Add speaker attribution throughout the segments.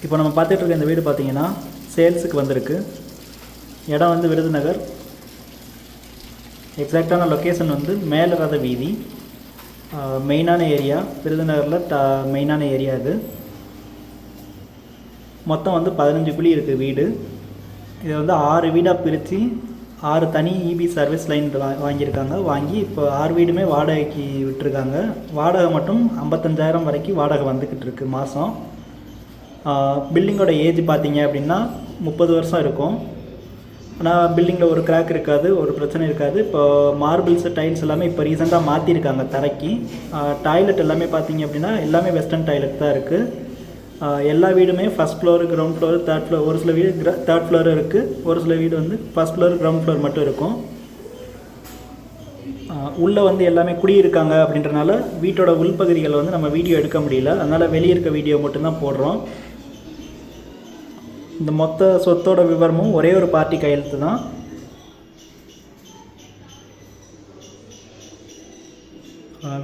Speaker 1: இப்போ நம்ம பார்த்துட்டு இருக்க இந்த வீடு பார்த்தீங்கன்னா சேல்ஸுக்கு வந்திருக்கு. இடம் வந்து விருதுநகர். எக்ஸாக்டான லொக்கேஷன் வந்து மேலரத வீதி. மெயினான ஏரியா விருதுநகரில் மெயினான ஏரியா இது. மொத்தம் வந்து 15 குழி இருக்குது வீடு. இதை வந்து 6 வீடாக பிரித்து 6 தனி இபி சர்வீஸ் லைன் வாங்கியிருக்காங்க. வாங்கி இப்போ 6 வீடுமே வாடகைக்கு விட்டுருக்காங்க. வாடகை மட்டும் 55,000 வரைக்கும் வாடகை வந்துக்கிட்டு இருக்குது மாதம். பில்டிங்கோட ஏஜ் பார்த்தீங்க அப்படின்னா 30 வருஷம் இருக்கும். ஆனால் பில்டிங்கில் ஒரு கிராக் இருக்காது, ஒரு பிரச்சனை இருக்காது. இப்போ மார்பிள்ஸு டைல்ஸ் எல்லாமே இப்போ ரீசெண்டாக மாற்றிருக்காங்க தரைக்கு. டாய்லெட் எல்லாமே பார்த்தீங்க அப்படின்னா எல்லாமே வெஸ்டர்ன் டாய்லெட் தான் இருக்குது. எல்லா வீடுமே first floor, ground floor, third floor. ஒரு சில வீடு தேர்ட் ஃப்ளோர் இருக்குது, ஒரு சில வீடு வந்து ஃபஸ்ட் ஃப்ளோர், கிரவுண்ட் ஃப்ளோர் மட்டும் இருக்கும். உள்ளே வந்து எல்லாமே குடியிருக்காங்க அப்படின்றனால வீட்டோட உள்பகுதிகளை வந்து நம்ம வீடியோ எடுக்க முடியல. அதனால் வெளியே இருக்க வீடியோ மட்டும்தான் போடுறோம். இந்த மொத்த சொத்தோட விவரமும் ஒரே ஒரு பார்ட்டி கையெழுத்து தான்.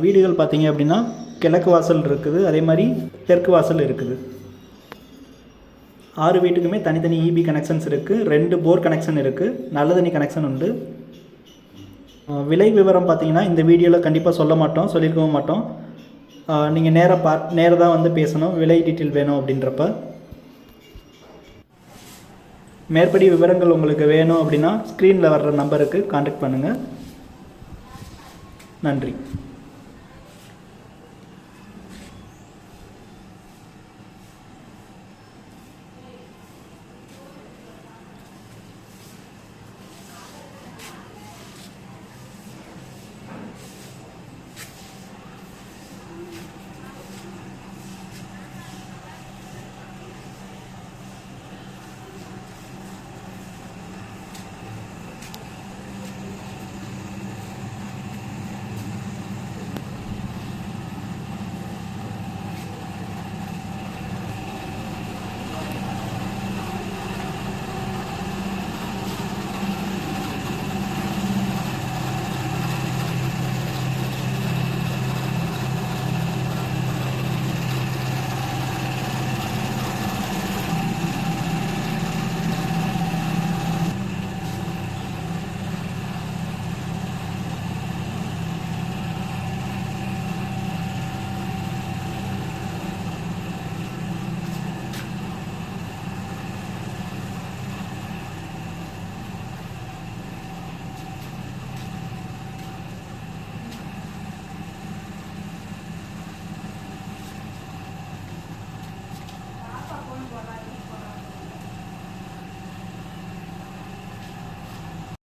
Speaker 1: வீடுகள் பார்த்தீங்க அப்படின்னா கிழக்கு வாசல் இருக்குது, அதே மாதிரி தெற்கு வாசல் இருக்குது. 6 வீட்டுக்குமே தனித்தனி இபி கனெக்ஷன்ஸ் இருக்குது. 2 போர் கனெக்ஷன் இருக்குது, நல்ல தண்ணி கனெக்ஷன் உண்டு. விலை விவரம் பார்த்தீங்கன்னா இந்த வீடியோவில் கண்டிப்பாக சொல்ல மாட்டோம், சொல்லியிருக்கவும் மாட்டோம். நீங்கள் நேராக தான் வந்து பேசணும் விலை டீட்டெயில் வேணும் அப்படின்றப்ப. மேற்படி விவரங்கள் உங்களுக்கு வேணும் அப்படின்னா ஸ்க்ரீனில் வர்ற நம்பருக்கு கான்டாக்ட் பண்ணுங்கள். நன்றி.